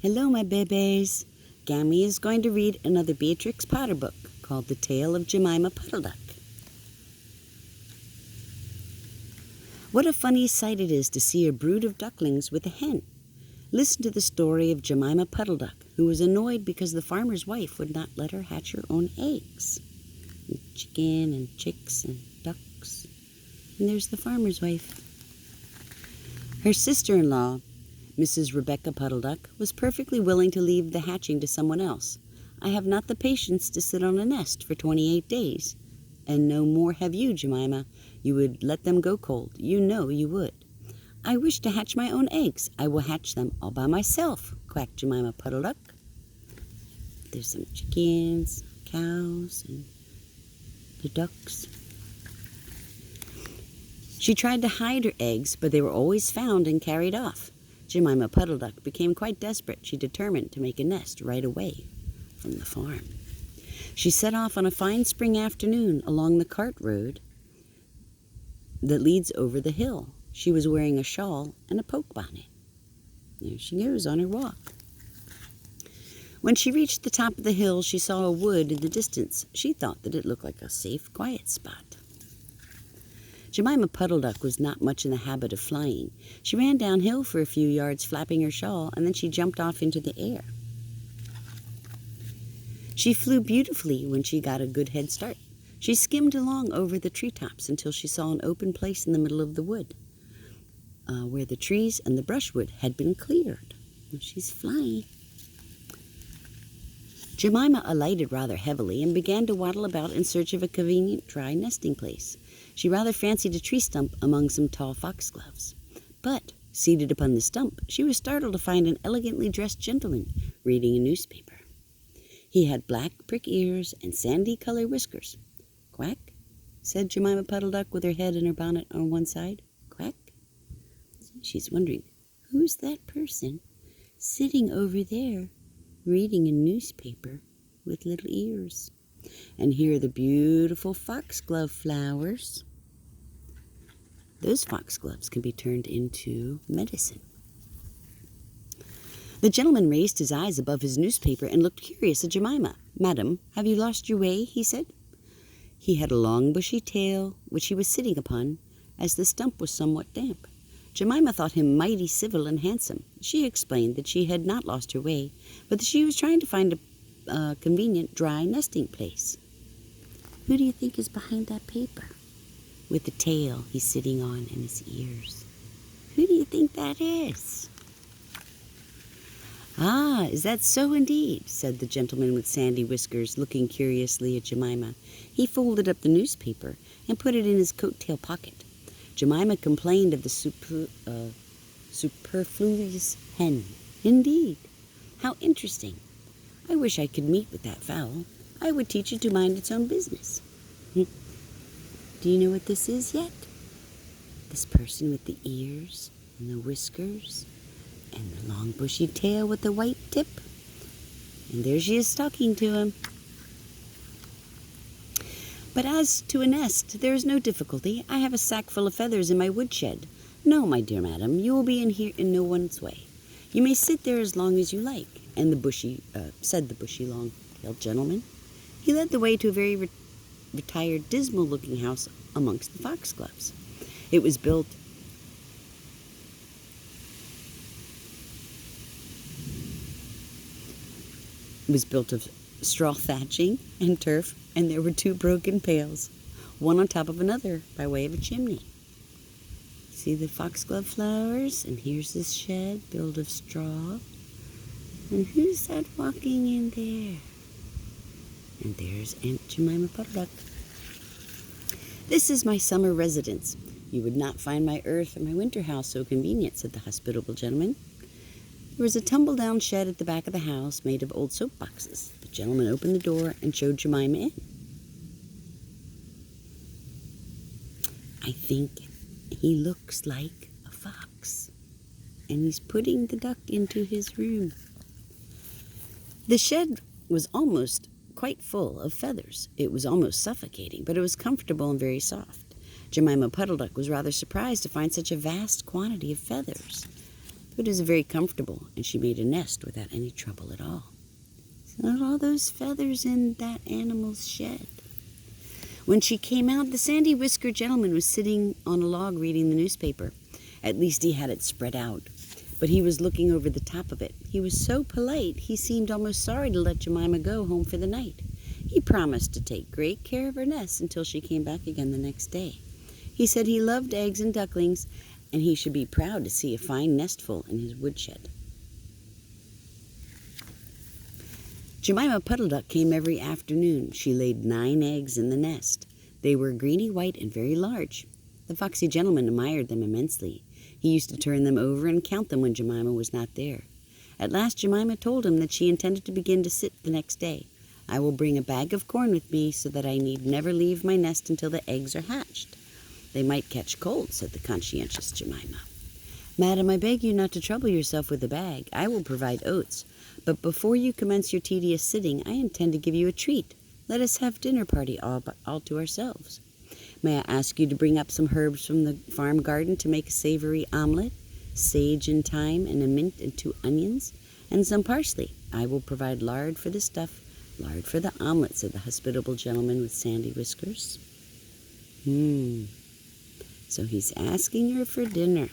Hello, my babies. Gammy is going to read another Beatrix Potter book called The Tale of Jemima Puddle. What a funny sight it is to see a brood of ducklings with a hen. Listen to the story of Jemima Puddle Duck, who was annoyed because the farmer's wife would not let her hatch her own eggs. And chicken and chicks and ducks. And there's the farmer's wife. Her sister-in-law, Mrs. Rebecca Puddle Duck, was perfectly willing to leave the hatching to someone else. I have not the patience to sit on a nest for 28 days. And no more have you, Jemima. You would let them go cold. You know you would. I wish to hatch my own eggs. I will hatch them all by myself, quacked Jemima Puddle Duck. There's some chickens, cows, and the ducks. She tried to hide her eggs, but they were always found and carried off. Jemima Puddle Duck became quite desperate. She determined to make a nest right away from the farm. She set off on a fine spring afternoon along the cart road that leads over the hill. She was wearing a shawl and a poke bonnet. There she goes on her walk. When she reached the top of the hill, she saw a wood in the distance. She thought that it looked like a safe, quiet spot. Jemima Puddle Duck was not much in the habit of flying. She ran downhill for a few yards, flapping her shawl, and then she jumped off into the air. She flew beautifully when she got a good head start. She skimmed along over the treetops until she saw an open place in the middle of the wood, where the trees and the brushwood had been cleared. She's flying. Jemima alighted rather heavily and began to waddle about in search of a convenient dry nesting place. She rather fancied a tree stump among some tall foxgloves. But, seated upon the stump, she was startled to find an elegantly dressed gentleman reading a newspaper. He had black prick ears and sandy-colored whiskers. "Quack," said Jemima Puddle Duck with her head and her bonnet on one side. "Quack." She's wondering, who's that person sitting over there reading a newspaper with little ears? And here are the beautiful foxglove flowers. Those foxgloves can be turned into medicine. The gentleman raised his eyes above his newspaper and looked curious at Jemima. "Madam, have you lost your way?" he said. He had a long bushy tail, which he was sitting upon, as the stump was somewhat damp. Jemima thought him mighty civil and handsome. She explained that she had not lost her way, but that she was trying to find a convenient dry nesting place. "Who do you think is behind that paper with the tail he's sitting on and his ears? Who do you think that is?" "Ah, is that so indeed?" said the gentleman with sandy whiskers, looking curiously at Jemima. He folded up the newspaper and put it in his coat-tail pocket. Jemima complained of the superfluous hen. "Indeed, how interesting. I wish I could meet with that fowl. I would teach it to mind its own business." Do you know what this is yet? This person with the ears and the whiskers and the long bushy tail with the white tip. And there she is talking to him. "But as to a nest, there is no difficulty. I have a sack full of feathers in my woodshed. No, my dear madam, you will be in here in no one's way. You may sit there as long as you like," and said the bushy long-tailed gentleman. He led the way to a very retired, dismal-looking house amongst the foxgloves. It was built of straw thatching and turf, and there were 2 broken pails, one on top of another by way of a chimney. See the foxglove flowers? And here's this shed built of straw. And who's that walking in there? And there's Aunt Jemima Puddle Duck. "This is my summer residence. You would not find my earth or my winter house so convenient," said the hospitable gentleman. There was a tumble-down shed at the back of the house made of old soap boxes. The gentleman opened the door and showed Jemima in. "I think he looks like a fox, and he's putting the duck into his room." The shed was almost quite full of feathers. It was almost suffocating, but it was comfortable and very soft. Jemima Puddle Duck was rather surprised to find such a vast quantity of feathers. It was very comfortable, and she made a nest without any trouble at all. Not all those feathers in that animal's shed. When she came out, the sandy-whiskered gentleman was sitting on a log reading the newspaper. At least he had it spread out, but he was looking over the top of it. He was so polite, he seemed almost sorry to let Jemima go home for the night. He promised to take great care of her nest until she came back again the next day. He said he loved eggs and ducklings, and he should be proud to see a fine nestful in his woodshed. Jemima Puddle Duck came every afternoon. She laid 9 eggs in the nest. They were greeny white and very large. The foxy gentleman admired them immensely. He used to turn them over and count them when Jemima was not there. At last Jemima told him that she intended to begin to sit the next day. "I will bring a bag of corn with me so that I need never leave my nest until the eggs are hatched." "They might catch cold," said the conscientious Jemima. "Madam, I beg you not to trouble yourself with the bag. I will provide oats. But before you commence your tedious sitting, I intend to give you a treat. Let us have dinner party all to ourselves. May I ask you to bring up some herbs from the farm garden to make a savory omelet, sage and thyme and a mint and 2 onions, and some parsley. I will provide lard for the stuff, lard for the omelet," said the hospitable gentleman with sandy whiskers. So he's asking her for dinner.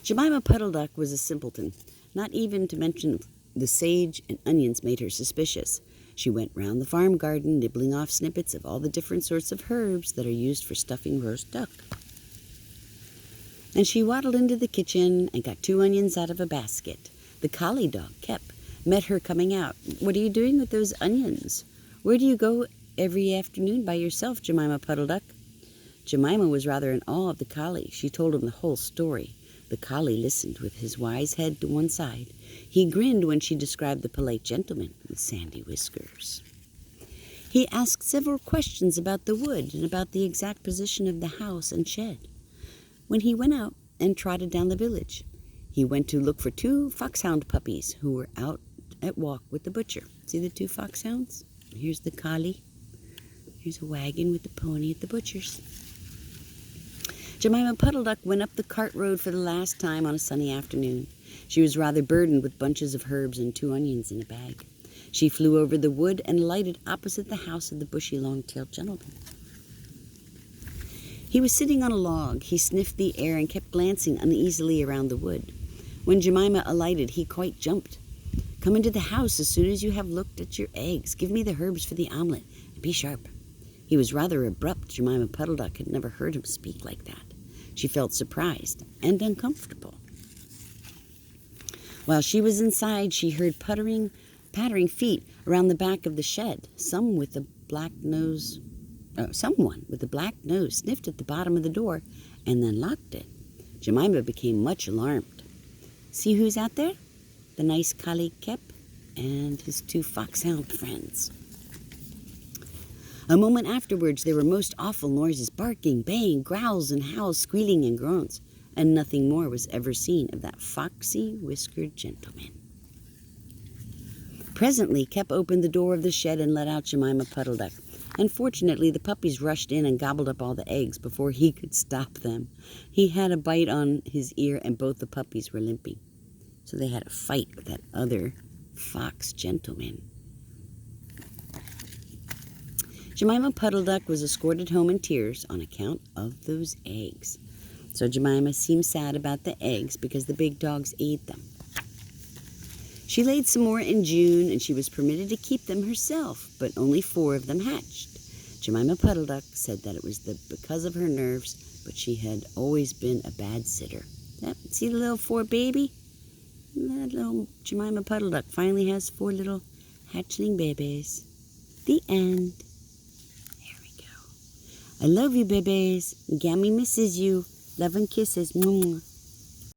Jemima Puddle Duck was a simpleton. Not even to mention the sage and onions made her suspicious. She went round the farm garden, nibbling off snippets of all the different sorts of herbs that are used for stuffing roast duck. And she waddled into the kitchen and got 2 onions out of a basket. The collie dog, Kep, met her coming out. "What are you doing with those onions? Where do you go every afternoon by yourself, Jemima Puddle Duck?" Jemima was rather in awe of the collie. She told him the whole story. The collie listened with his wise head to one side. He grinned when she described the polite gentleman with sandy whiskers. He asked several questions about the wood and about the exact position of the house and shed. When he went out and trotted down the village, he went to look for 2 foxhound puppies who were out at walk with the butcher. See the 2 foxhounds? Here's the collie. Here's a wagon with the pony at the butcher's. Jemima Puddle Duck went up the cart road for the last time on a sunny afternoon. She was rather burdened with bunches of herbs and 2 onions in a bag. She flew over the wood and alighted opposite the house of the bushy, long-tailed gentleman. He was sitting on a log. He sniffed the air and kept glancing uneasily around the wood. When Jemima alighted, he quite jumped. "Come into the house as soon as you have looked at your eggs. Give me the herbs for the omelet, and be sharp." He was rather abrupt. Jemima Puddle Duck had never heard him speak like that. She felt surprised and uncomfortable. While she was inside, she heard pattering feet around the back of the shed. Someone with a black nose sniffed at the bottom of the door and then locked it. Jemima became much alarmed. "See who's out there?" The nice collie Kep and his 2 foxhound friends. A moment afterwards, there were most awful noises, barking, baying, growls and howls, squealing and groans, and nothing more was ever seen of that foxy, whiskered gentleman. Presently, Kep opened the door of the shed and let out Jemima Puddle Duck. Unfortunately, the puppies rushed in and gobbled up all the eggs before he could stop them. He had a bite on his ear, and both the puppies were limping. So they had a fight with that other fox gentleman. Jemima Puddle Duck was escorted home in tears on account of those eggs. So Jemima seemed sad about the eggs because the big dogs ate them. She laid some more in June, and she was permitted to keep them herself, but only 4 of them hatched. Jemima Puddle Duck said that it was because of her nerves, but she had always been a bad sitter. See the little 4 baby? That little Jemima Puddle Duck finally has 4 little hatchling babies. The end. I love you, babies. Gammy misses you. Love and kisses. Mwah.